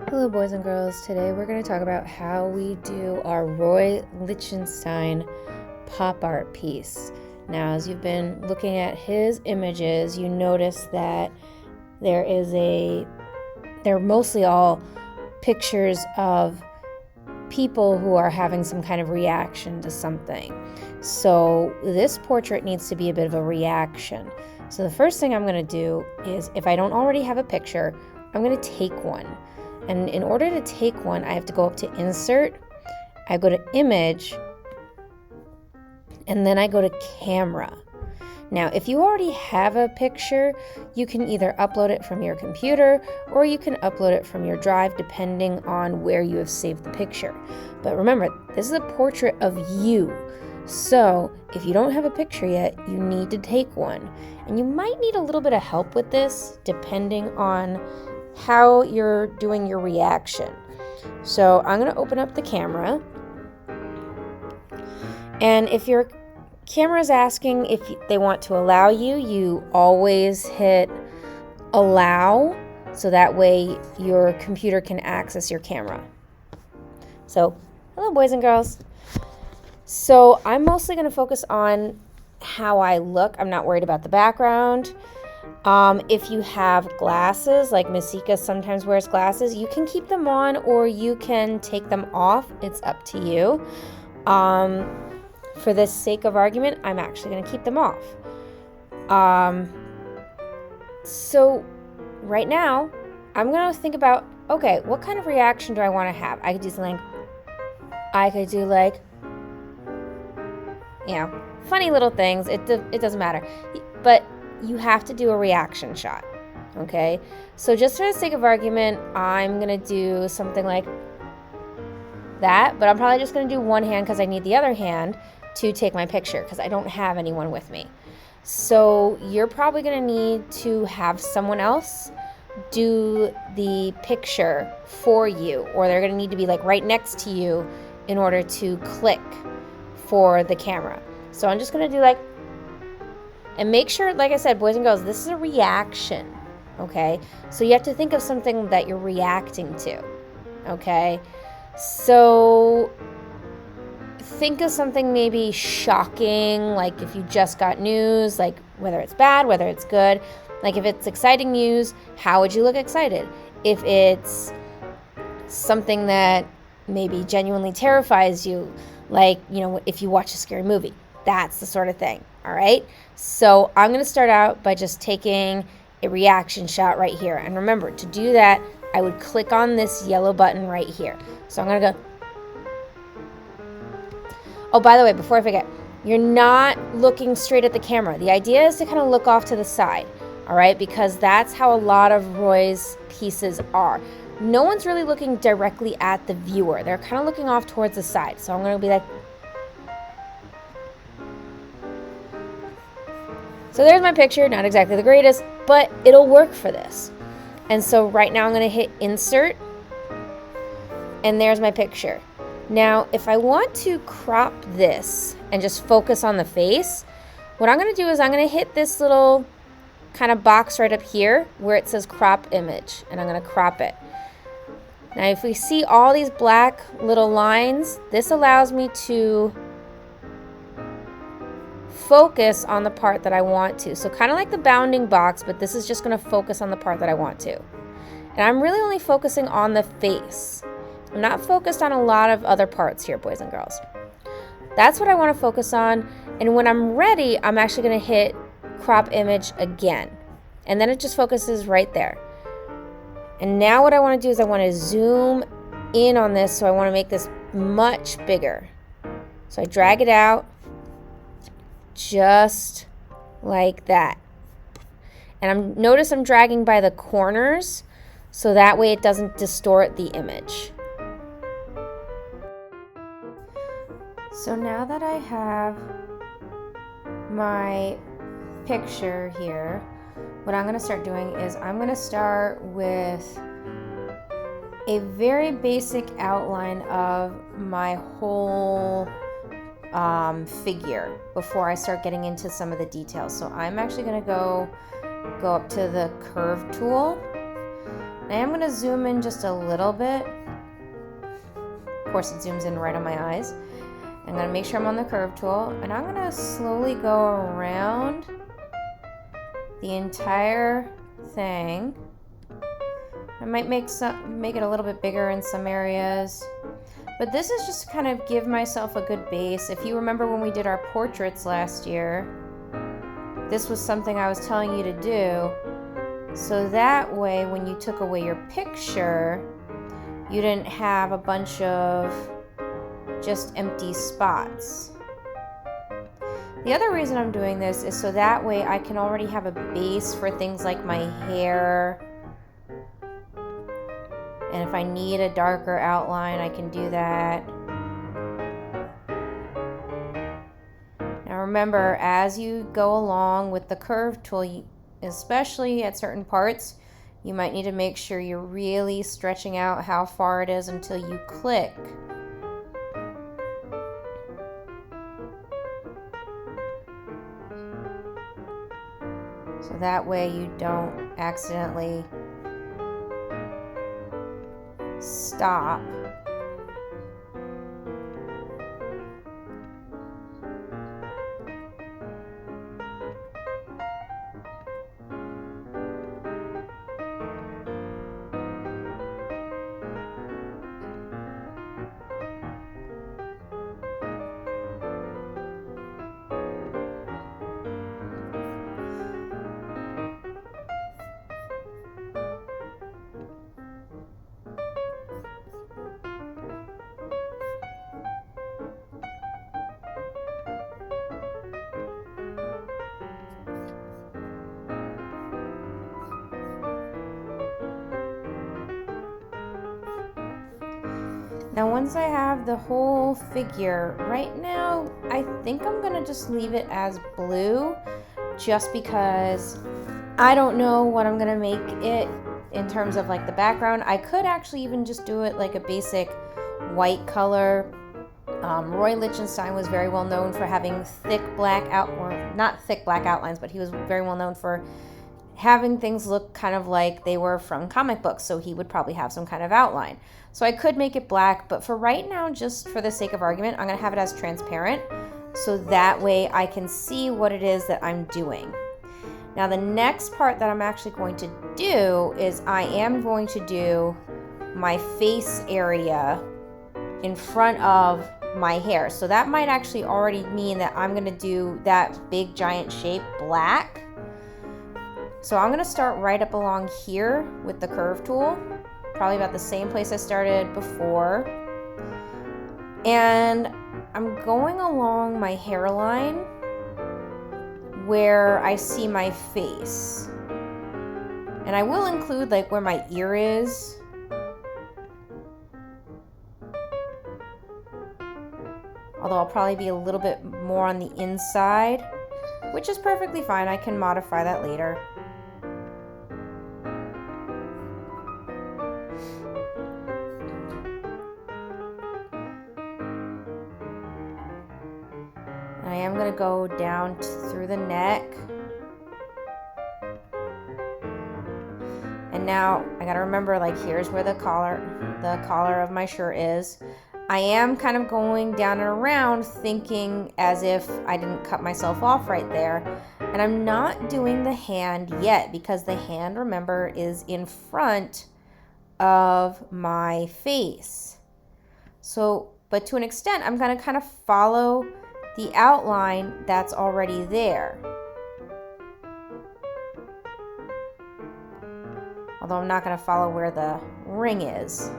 Hello boys and girls, today we're going to talk about how we do our Roy Litchenstein pop art piece. Now as you've been looking at his images, you notice that they're mostly all pictures of people who are having some kind of reaction to something. So this portrait needs to be a bit of a reaction. So the first thing I'm going to do is, if I don't already have a picture, I'm going to take one. And in order to take one, I have to go up to Insert, I go to Image, and then I go to Camera. Now, if you already have a picture, you can either upload it from your computer or you can upload it from your drive, depending on where you have saved the picture. But remember, this is a portrait of you. So if you don't have a picture yet, you need to take one. And you might need a little bit of help with this, depending on how you're doing your reaction. So I'm going to open up the camera, and if your camera is asking if they want to allow you, you always hit allow, so that way your computer can access your camera. So hello boys and girls. So I'm mostly going to focus on how I look. I'm not worried about the background. If you have glasses, like Masika sometimes wears glasses, you can keep them on or you can take them off. It's up to you. For the sake of argument, I'm actually going to keep them off. So right now, I'm going to think about, okay, what kind of reaction do I want to have? I could do something like, funny little things. It doesn't matter. But you have to do a reaction shot, okay? So just for the sake of argument, I'm going to do something like that, but I'm probably just going to do one hand because I need the other hand to take my picture because I don't have anyone with me. So you're probably going to need to have someone else do the picture for you, or they're going to need to be like right next to you in order to click for the camera. So I'm just going to do like, and make sure, like I said, boys and girls, this is a reaction, okay? So you have to think of something that you're reacting to, okay? So think of something maybe shocking, like if you just got news, like whether it's bad, whether it's good. Like if it's exciting news, how would you look excited? If it's something that maybe genuinely terrifies you, like, if you watch a scary movie, that's the sort of thing, all right? So I'm going to start out by just taking a reaction shot right here. And remember, to do that, I would click on this yellow button right here. So I'm going to go. Oh, by the way, before I forget, you're not looking straight at the camera. The idea is to kind of look off to the side, all right? Because that's how a lot of Roy's pieces are. No one's really looking directly at the viewer. They're kind of looking off towards the side. So I'm going to be like, so there's my picture, not exactly the greatest, but it'll work for this. And so right now I'm going to hit Insert, and there's my picture. Now, if I want to crop this and just focus on the face, what I'm going to do is I'm going to hit this little kind of box right up here where it says Crop Image, and I'm going to crop it. Now, if we see all these black little lines, this allows me to focus on the part that I want to. So kind of like the bounding box, but this is just going to focus on the part that I want to. And I'm really only focusing on the face. I'm not focused on a lot of other parts here, boys and girls. That's what I want to focus on. And when I'm ready, I'm actually going to hit Crop Image again. And then it just focuses right there. And now what I want to do is I want to zoom in on this, so I want to make this much bigger. So I drag it out just like that. And notice I'm dragging by the corners, so that way it doesn't distort the image. So now that I have my picture here, what I'm going to start doing is I'm going to start with a very basic outline of my whole figure before I start getting into some of the details. So I'm actually going to go up to the curve tool, I am going to zoom in just a little bit. Of course, it zooms in right on my eyes. I'm going to make sure I'm on the curve tool, and I'm going to slowly go around the entire thing. I might make it a little bit bigger in some areas, but this is just to kind of give myself a good base. If you remember when we did our portraits last year, this was something I was telling you to do, so that way when you took away your picture, you didn't have a bunch of just empty spots. The other reason I'm doing this is so that way I can already have a base for things like my hair. And if I need a darker outline, I can do that. Now remember, as you go along with the curve tool, especially at certain parts, you might need to make sure you're really stretching out how far it is until you click. So that way you don't accidentally stop. Now once I have the whole figure, right now I think I'm gonna just leave it as blue just because I don't know what I'm gonna make it in terms of like the background. I could actually even just do it like a basic white color. Roy Litchenstein was very well known for having not thick black outlines, but he was very well known for having things look kind of like they were from comic books, so he would probably have some kind of outline. So I could make it black, but for right now, just for the sake of argument, I'm going to have it as transparent, so that way I can see what it is that I'm doing. Now the next part that I'm actually going to do is I am going to do my face area in front of my hair. So that might actually already mean that I'm going to do that big giant shape black. So I'm gonna start right up along here with the curve tool, probably about the same place I started before. And I'm going along my hairline where I see my face. And I will include like where my ear is. Although I'll probably be a little bit more on the inside, which is perfectly fine. I can modify that later. I am going to go down through the neck. And now I got to remember, like, here's where the collar of my shirt is. I am kind of going down and around thinking as if I didn't cut myself off right there. And I'm not doing the hand yet because the hand, remember, is in front of my face. So, but to an extent, I'm going to kind of follow the outline that's already there. Although I'm not going to follow where the ring is.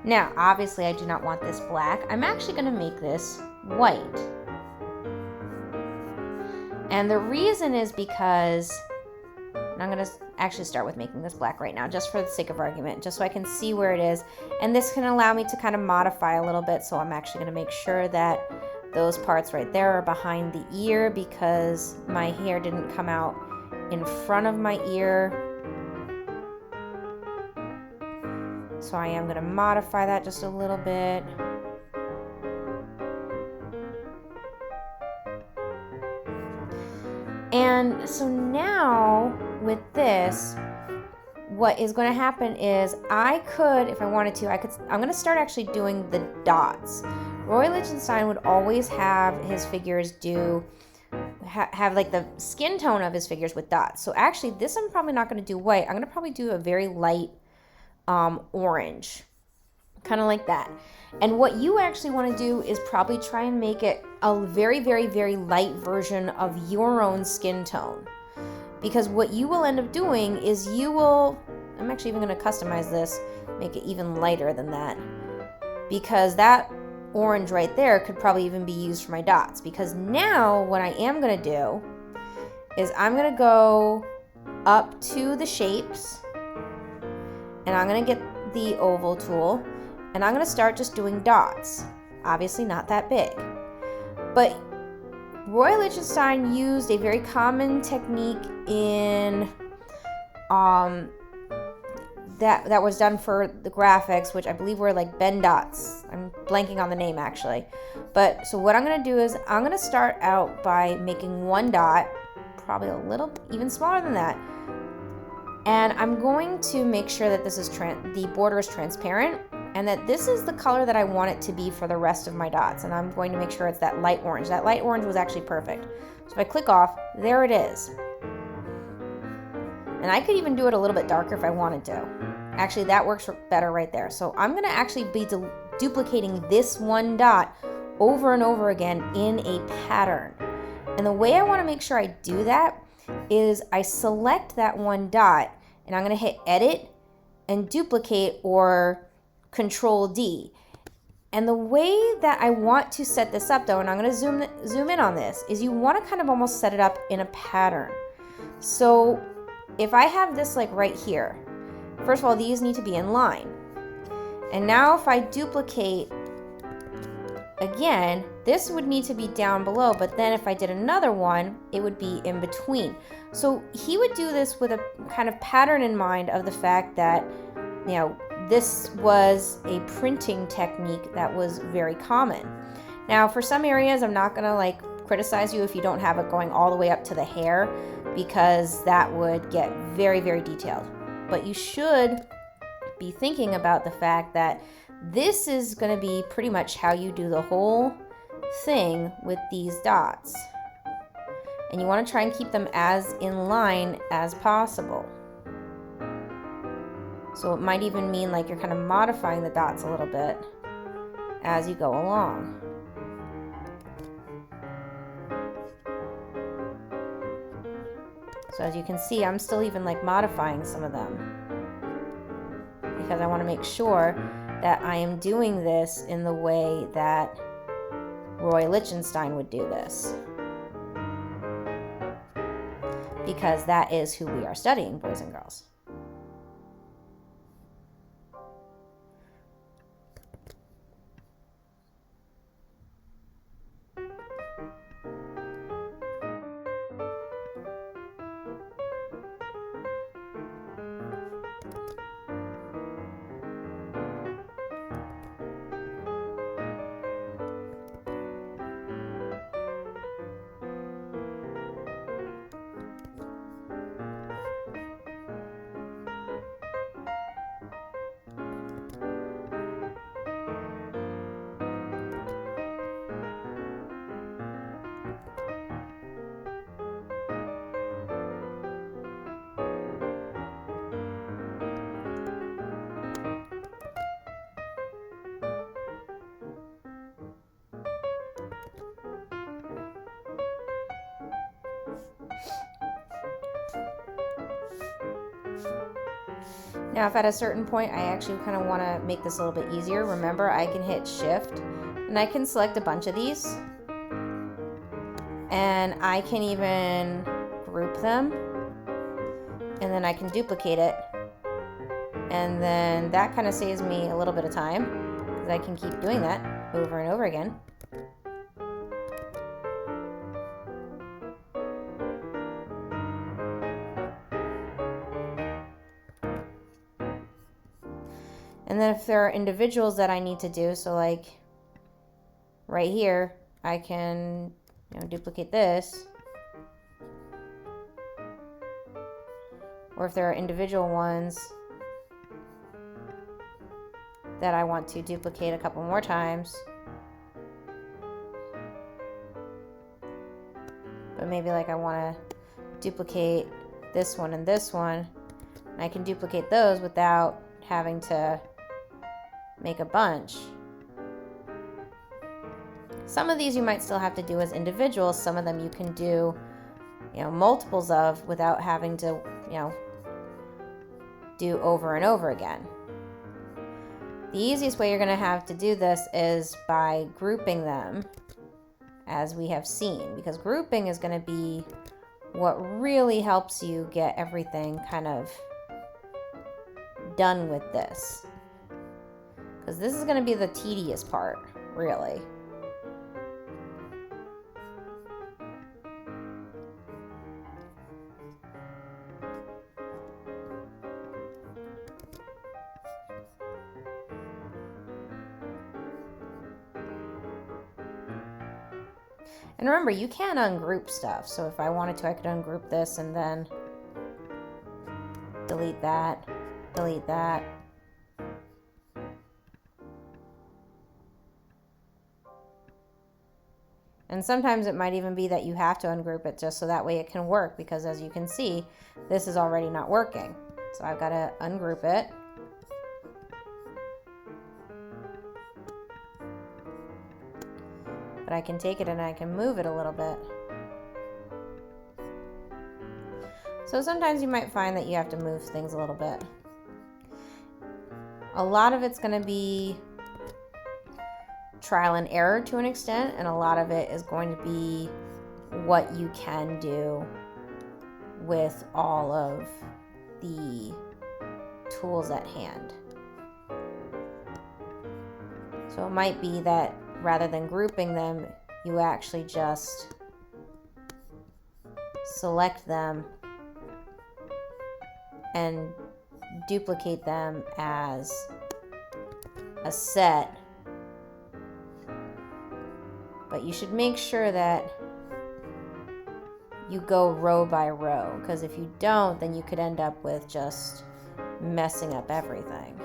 Now, obviously, I do not want this black. I'm actually going to make this white. And the reason is because, and I'm going to actually start with making this black right now, just for the sake of argument, just so I can see where it is. And this can allow me to kind of modify a little bit, so I'm actually going to make sure that Those parts right there are behind the ear because my hair didn't come out in front of my ear. So I am going to modify that just a little bit. And so now with this, what is going to happen is I could, if I wanted to, I'm going to start actually doing the dots. Roy Litchenstein would always have his figures have like the skin tone of his figures with dots. So actually this I'm probably not going to do white. I'm going to probably do a very light orange, kind of like that. And what you actually want to do is probably try and make it a very, very, very light version of your own skin tone. Because what you will end up doing is I'm actually even going to customize this, make it even lighter than that. Because that orange right there could probably even be used for my dots. Because now what I am going to do is I'm going to go up to the shapes, and I'm going to get the oval tool, and I'm going to start just doing dots. Obviously not that big. But Roy Litchenstein used a very common technique in that was done for the graphics, which I believe were like bend dots. I'm blanking on the name actually. But so what I'm going to do is I'm going to start out by making one dot, probably a little even smaller than that. And I'm going to make sure that this is the border is transparent and that this is the color that I want it to be for the rest of my dots. And I'm going to make sure it's that light orange. That light orange was actually perfect. So if I click off, there it is. And I could even do it a little bit darker if I wanted to. Actually, that works better right there. So I'm going to actually be duplicating this one dot over and over again in a pattern. And the way I want to make sure I do that is I select that one dot and I'm going to hit edit and duplicate or Control D. And the way that I want to set this up though, and I'm going to zoom in on this, is you want to kind of almost set it up in a pattern. So if I have this like right here, first of all, these need to be in line. And now if I duplicate again, this would need to be down below, but then if I did another one, it would be in between. So he would do this with a kind of pattern in mind of the fact that, you know, this was a printing technique that was very common. Now, for some areas, I'm not gonna like criticize you if you don't have it going all the way up to the hair, because that would get very, very detailed. But you should be thinking about the fact that this is going to be pretty much how you do the whole thing with these dots. And you want to try and keep them as in line as possible. So it might even mean like you're kind of modifying the dots a little bit as you go along. So as you can see, I'm still even like modifying some of them because I want to make sure that I am doing this in the way that Roy Litchenstein would do this, because that is who we are studying, boys and girls. Now, if at a certain point I actually kind of want to make this a little bit easier, remember I can hit Shift and I can select a bunch of these, and I can even group them, and then I can duplicate it, and then that kind of saves me a little bit of time because I can keep doing that over and over again. then if there are individuals that I need to do, so like right here, I can, duplicate this. Or if there are individual ones that I want to duplicate a couple more times, but maybe like I want to duplicate this one and this one, and I can duplicate those without having to make a bunch. Some of these you might still have to do as individuals. Some of them you can do, multiples of without having to, do over and over again. The easiest way you're going to have to do this is by grouping them, as we have seen, because grouping is going to be what really helps you get everything kind of done with this. Because this is going to be the tedious part, really. And remember, you can ungroup stuff. So if I wanted to, I could ungroup this and then delete that, delete that. And sometimes it might even be that you have to ungroup it just so that way it can work, because as you can see, this is already not working. So I've got to ungroup it. But I can take it and I can move it a little bit. So sometimes you might find that you have to move things a little bit. A lot of it's going to be trial and error to an extent, and a lot of it is going to be what you can do with all of the tools at hand. So it might be that rather than grouping them, you actually just select them and duplicate them as a set. But you should make sure that you go row by row, because if you don't, then you could end up with just messing up everything.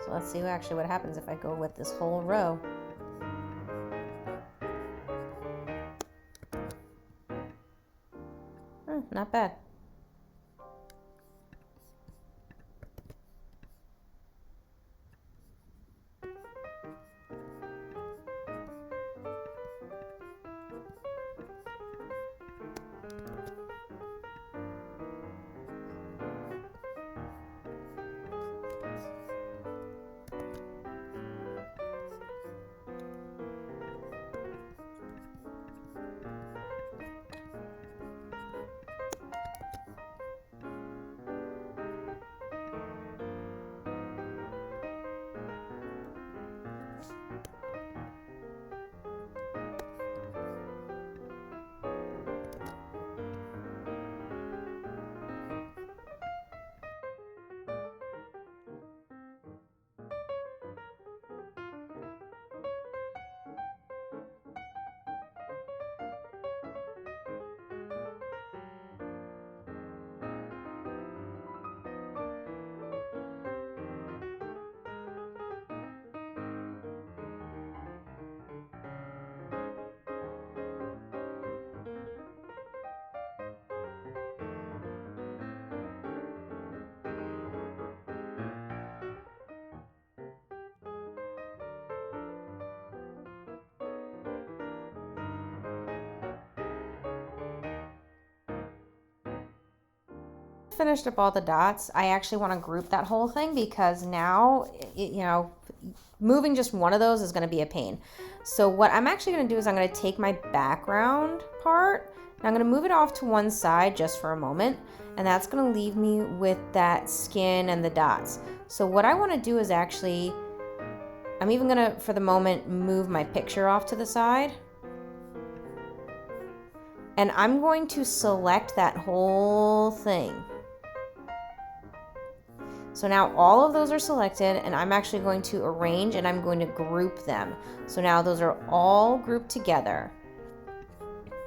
So let's see actually what happens if I go with this whole row. Not bad. Finished up all the dots. I actually want to group that whole thing, because now, moving just one of those is going to be a pain. So what I'm actually going to do is I'm going to take my background part and I'm going to move it off to one side just for a moment, and that's going to leave me with that skin and the dots. So what I want to do is actually, I'm even going to, for the moment, move my picture off to the side. And I'm going to select that whole thing. So now all of those are selected, and I'm actually going to arrange and I'm going to group them. So now those are all grouped together.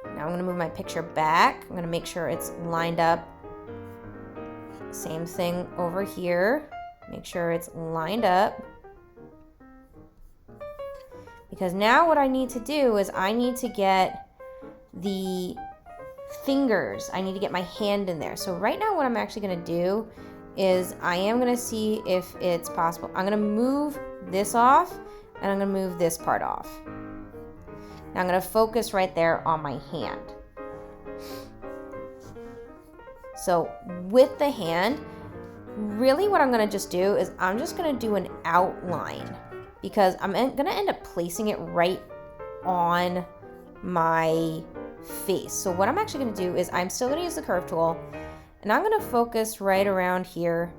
Now I'm going to move my picture back. I'm going to make sure it's lined up. Same thing over here. Make sure it's lined up. Because now what I need to do is I need to get the fingers. I need to get my hand in there. So right now what I'm actually going to do is I am going to see if it's possible. I'm going to move this off and I'm going to move this part off. Now I'm going to focus right there on my hand. So with the hand, really what I'm going to just do is I'm just going to do an outline because I'm going to end up placing it right on my face. So what I'm actually going to do is I'm still going to use the curve tool and I'm going to focus right around here.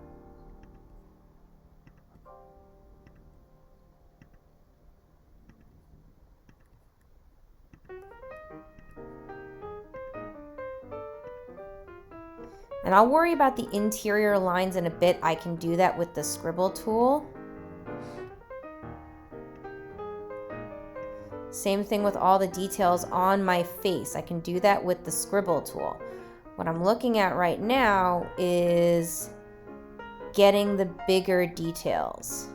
And I'll worry about the interior lines in a bit. I can do that with the scribble tool. Same thing with all the details on my face. I can do that with the scribble tool. What I'm looking at right now is getting the bigger details.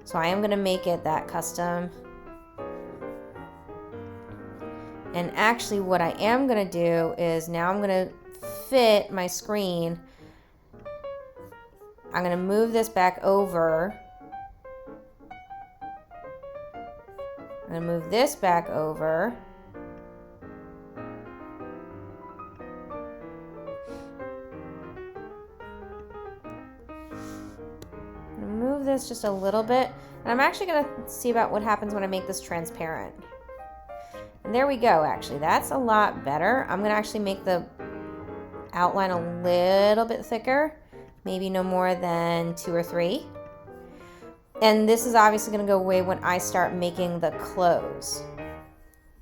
So I am going to make it that custom. And actually what I am going to do is now I'm going to fit my screen. I'm going to move this back over. I'm going to move this back over. Move this just a little bit, and I'm actually going to see about what happens when I make this transparent. And there we go. Actually, that's a lot better. I'm going to actually make the outline a little bit thicker, maybe no more than 2 or 3. And this is obviously going to go away when I start making the clothes.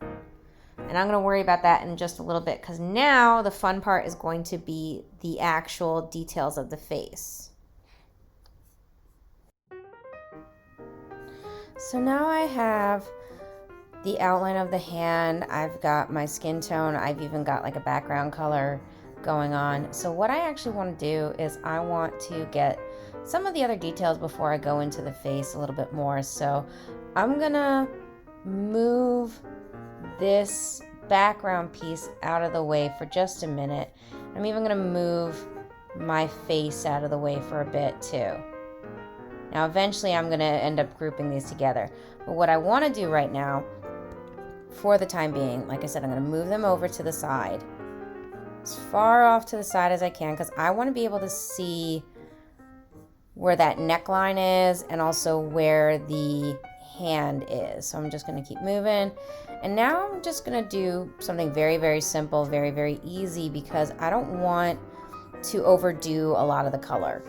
And I'm going to worry about that in just a little bit because now the fun part is going to be the actual details of the face. So now I have the outline of the hand, I've got my skin tone, I've even got like a background color going on. So what I actually want to do is I want to get some of the other details before I go into the face a little bit more. So I'm gonna move this background piece out of the way for just a minute. I'm even gonna move my face out of the way for a bit too. Now eventually I'm going to end up grouping these together. But what I want to do right now, for the time being, like I said, I'm going to move them over to the side. As far off to the side as I can because I want to be able to see where that neckline is and also where the hand is. So I'm just going to keep moving. And now I'm just going to do something very, very simple, very, very easy because I don't want to overdo a lot of the color.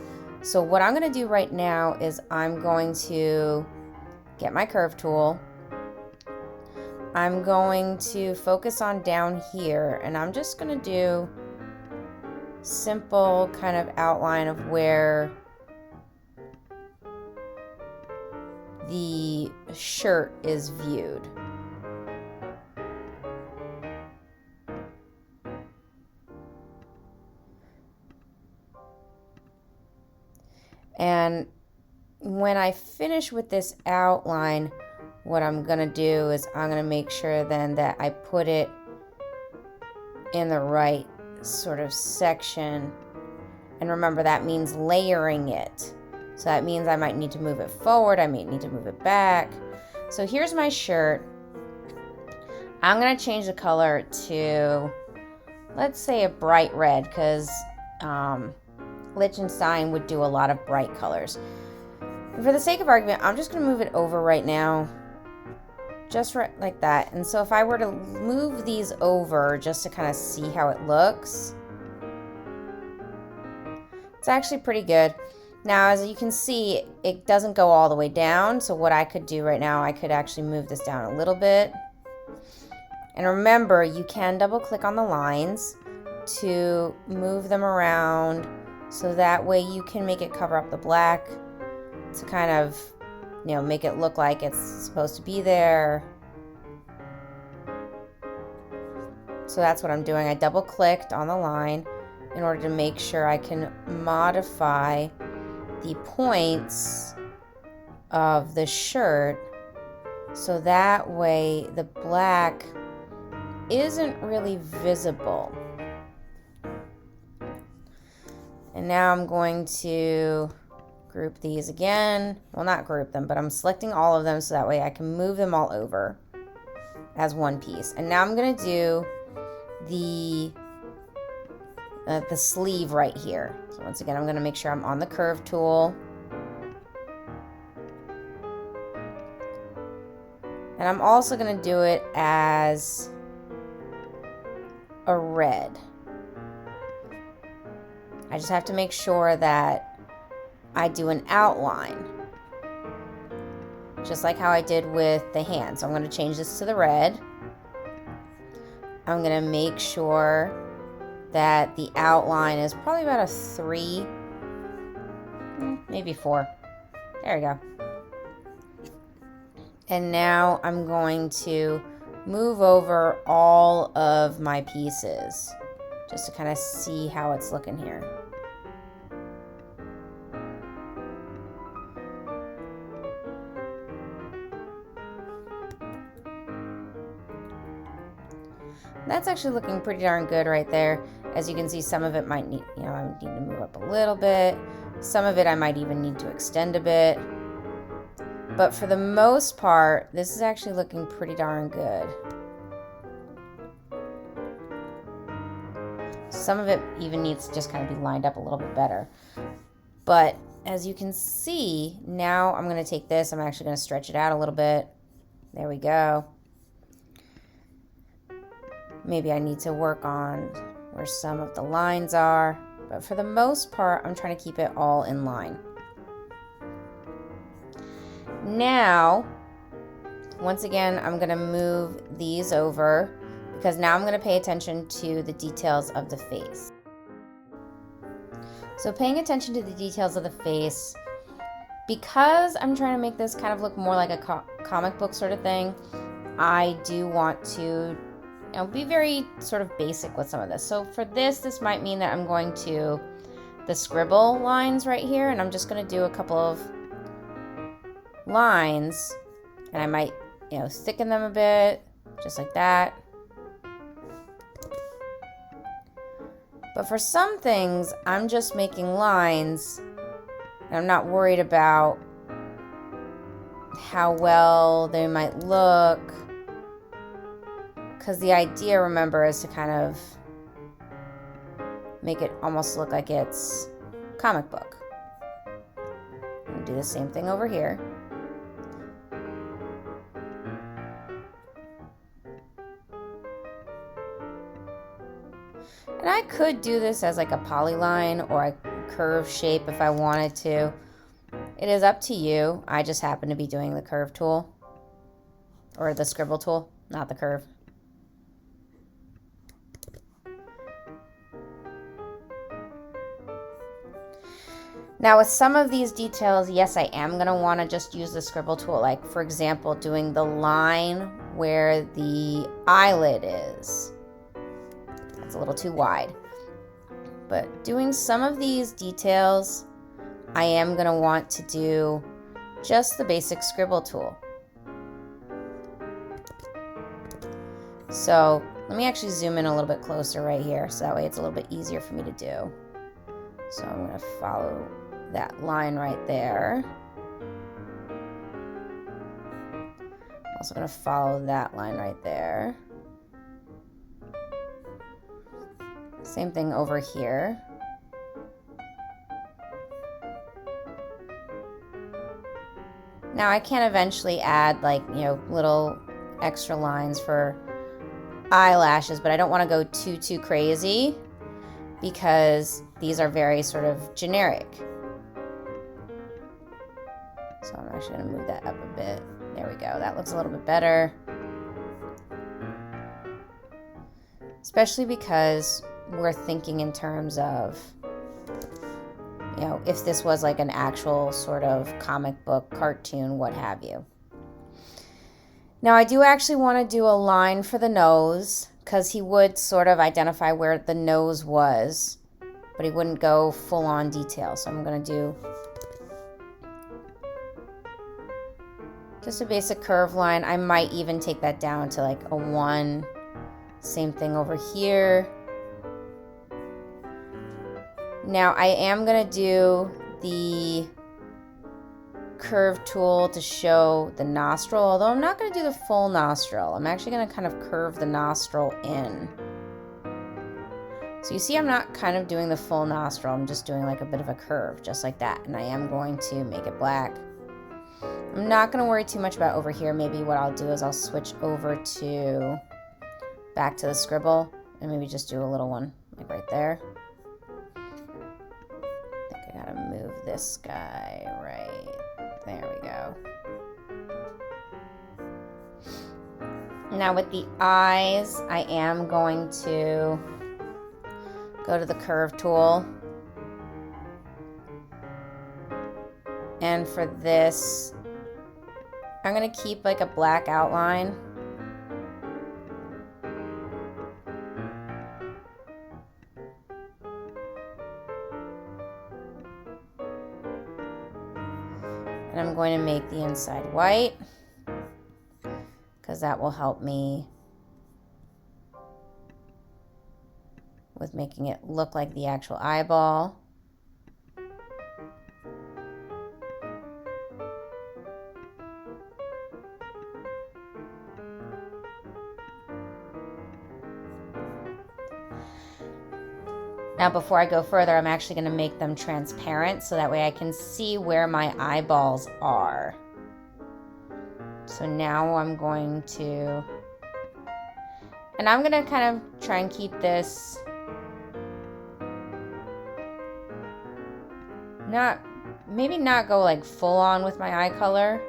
So what I'm going to do right now is I'm going to get my curve tool. I'm going to focus on down here and I'm just going to do simple kind of outline of where the shirt is viewed. And when I finish with this outline, what I'm going to do is I'm going to make sure then that I put it in the right sort of section. And remember, that means layering it. So that means I might need to move it forward. I might need to move it back. So here's my shirt. I'm going to change the color to, let's say, a bright red because Litchenstein would do a lot of bright colors. And for the sake of argument, I'm just going to move it over right now, just right like that. And so if I were to move these over just to kind of see how it looks, it's actually pretty good. Now, as you can see, it doesn't go all the way down. So what I could do right now, I could actually move this down a little bit. And remember, you can double click on the lines to move them around. So that way you can make it cover up the black to kind of, make it look like it's supposed to be there. So that's what I'm doing. I double clicked on the line in order to make sure I can modify the points of the shirt so that way the black isn't really visible. And now I'm going to group these again. Well, not group them, but I'm selecting all of them so that way I can move them all over as one piece. And now I'm going to do the sleeve right here. So once again, I'm going to make sure I'm on the curve tool. And I'm also going to do it as a red. I just have to make sure that I do an outline, just like how I did with the hand. So I'm going to change this to the red. I'm going to make sure that the outline is probably about a 3, maybe 4. There we go. And now I'm going to move over all of my pieces just to kind of see how it's looking here. That's actually looking pretty darn good right there. As you can see, some of it might need, I need to move up a little bit. Some of it I might even need to extend a bit. But for the most part, this is actually looking pretty darn good. Some of it even needs to just kind of be lined up a little bit better. But as you can see, now I'm going to take this. I'm actually going to stretch it out a little bit. There we go. Maybe I need to work on where some of the lines are, but for the most part, I'm trying to keep it all in line. Now, once again, I'm going to move these over because now I'm going to pay attention to the details of the face. So paying attention to the details of the face, because I'm trying to make this kind of look more like a comic book sort of thing, I do want to be very sort of basic with some of this. So for this might mean that I'm going to the scribble lines right here, and I'm just going to do a couple of lines, and I might, thicken them a bit, just like that. But for some things, I'm just making lines, and I'm not worried about how well they might look. Because the idea, remember, is to kind of make it almost look like it's comic book. I'm going to do the same thing over here. And I could do this as like a polyline or a curve shape if I wanted to. It is up to you. I just happen to be doing the curve tool. Or the scribble tool, not the curve. Now with some of these details, yes, I am going to want to just use the scribble tool. Like, for example, doing the line where the eyelid is. That's a little too wide. But doing some of these details, I am going to want to do just the basic scribble tool. So let me actually zoom in a little bit closer right here, so that way it's a little bit easier for me to do. So I'm going to follow that line right there. I'm also going to follow that line right there. Same thing over here. Now I can eventually add like, little extra lines for eyelashes, but I don't want to go too crazy because these are very sort of generic. So I'm actually going to move that up a bit. There we go. That looks a little bit better. Especially because we're thinking in terms of, you know, if this was like an actual sort of comic book, cartoon, what have you. Now I do actually want to do a line for the nose, because he would sort of identify where the nose was, but he wouldn't go full on detail. So I'm going to do just a basic curve line. I might even take that down to like a 1. Same thing over here. Now I am going to do the curve tool to show the nostril, although I'm not going to do the full nostril. I'm actually going to kind of curve the nostril in. So you see I'm not kind of doing the full nostril, I'm just doing like a bit of a curve, just like that. And I am going to make it black. I'm not going to worry too much about over here. Maybe what I'll do is I'll switch over to back to the scribble and maybe just do a little one like right there. I think I gotta move this guy right there. We go. Now with the eyes, I am going to go to the curve tool. And for this, I'm going to keep like a black outline. And I'm going to make the inside white, because that will help me with making it look like the actual eyeball. Now before I go further, I'm actually going to make them transparent so that way I can see where my eyeballs are. So now I'm going to, and I'm going to kind of try and keep this maybe not go like full on with my eye color,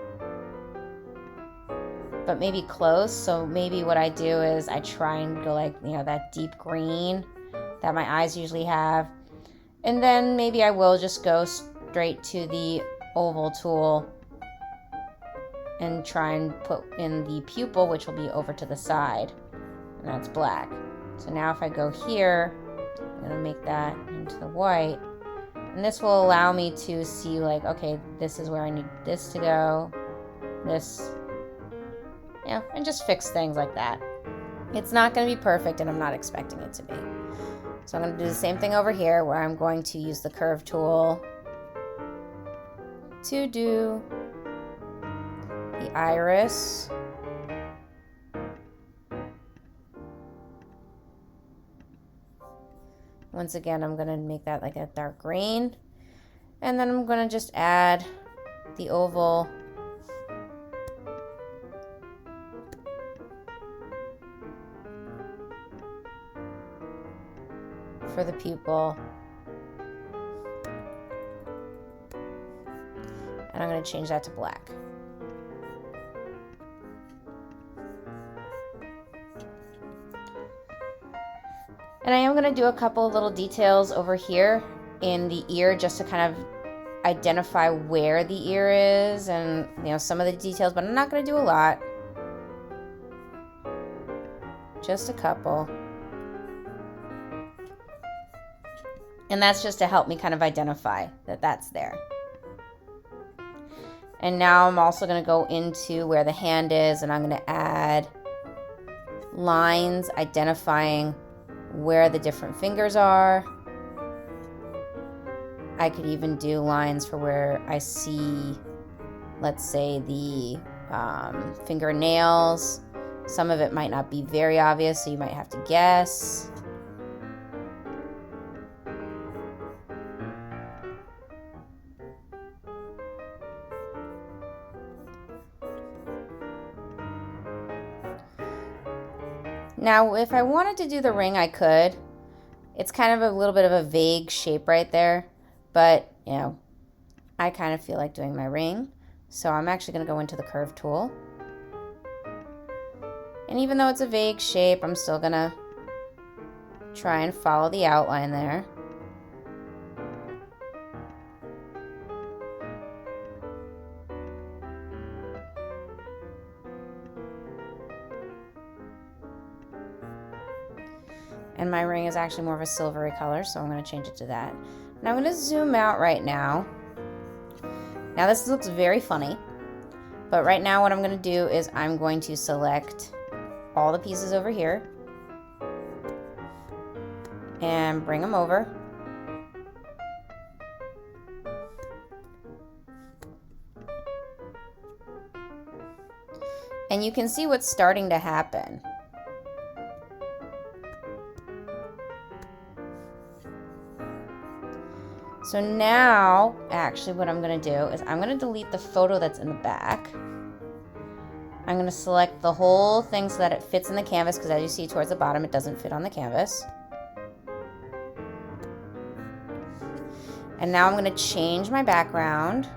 but maybe close. So maybe what I do is I try and go like, you know, that deep green that my eyes usually have. And then maybe I will just go straight to the oval tool and try and put in the pupil, which will be over to the side. And that's black. So now if I go here, I'm gonna make that into the white. And this will allow me to see like, okay, this is where I need this to go. This, yeah, and just fix things like that. It's not gonna be perfect, and I'm not expecting it to be. So I'm going to do the same thing over here, where I'm going to use the curve tool to do the iris. Once again, I'm going to make that like a dark green. And then I'm going to just add the oval for the pupil. And I'm going to change that to black. And I am going to do a couple of little details over here in the ear just to kind of identify where the ear is and, you know, some of the details, but I'm not going to do a lot. Just a couple. And that's just to help me kind of identify that that's there. And now I'm also going to go into where the hand is, and I'm going to add lines identifying where the different fingers are. I could even do lines for where I see, let's say, the fingernails. Some of it might not be very obvious, so you might have to guess. Now, if I wanted to do the ring, I could. It's kind of a little bit of a vague shape right there, but, you know, I kind of feel like doing my ring. So I'm actually going to go into the curve tool. And even though it's a vague shape, I'm still going to try and follow the outline there. And my ring is actually more of a silvery color, so I'm going to change it to that. Now I'm going to zoom out right now. Now this looks very funny, but right now what I'm going to do is I'm going to select all the pieces over here and bring them over. And you can see what's starting to happen. So now, actually what I'm going to do is I'm going to delete the photo that's in the back. I'm going to select the whole thing so that it fits in the canvas, because as you see towards the bottom, it doesn't fit on the canvas. And now I'm going to change my background.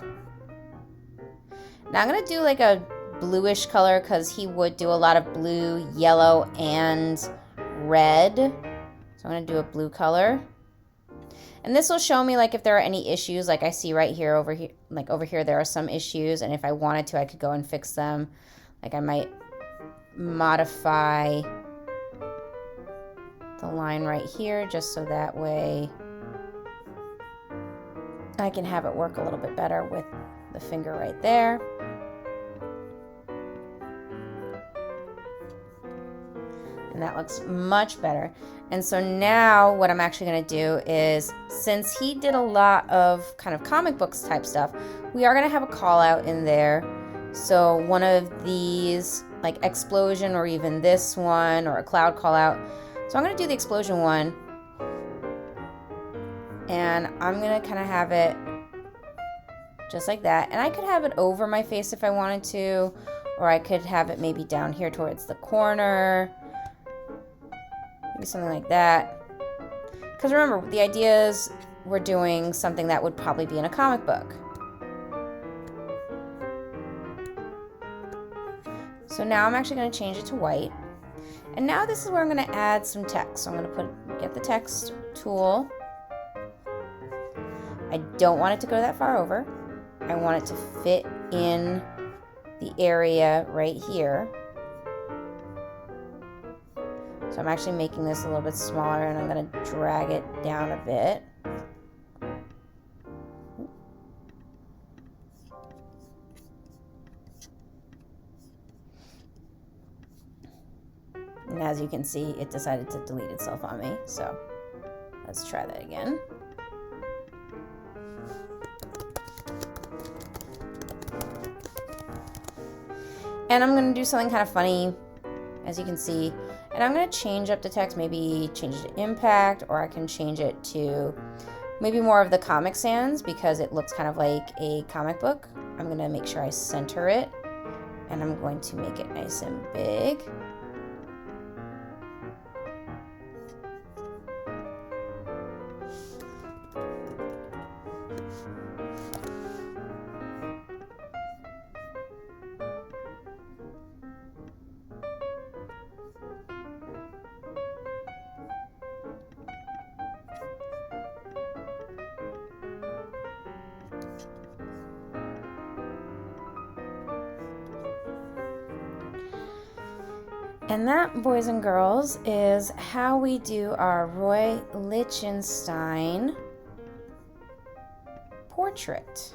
Now I'm going to do like a bluish color, because he would do a lot of blue, yellow, and red. So I'm going to do a blue color. And this will show me like if there are any issues, like I see right here, over here there are some issues, and if I wanted to, I could go and fix them. Like I might modify the line right here just so that way I can have it work a little bit better with the finger right there. And that looks much better. And so now what I'm actually going to do is, since he did a lot of kind of comic books type stuff, we are going to have a call out in there. So one of these, like explosion, or even this one, or a cloud call out. So I'm going to do the explosion one. And I'm going to kind of have it just like that. And I could have it over my face if I wanted to, or I could have it maybe down here towards the corner. Maybe something like that. Because remember, the idea is we're doing something that would probably be in a comic book. So now I'm actually going to change it to white. And now this is where I'm going to add some text. So I'm going to get the text tool. I don't want it to go that far over. I want it to fit in the area right here. So I'm actually making this a little bit smaller, and I'm going to drag it down a bit. And as you can see, it decided to delete itself on me. So let's try that again. And I'm going to do something kind of funny, as you can see. And I'm going to change up the text, maybe change it to impact, or I can change it to maybe more of the Comic Sans, because it looks kind of like a comic book. I'm going to make sure I center it, and I'm going to make it nice and big. And that, boys and girls, is how we do our Roy Litchenstein portrait.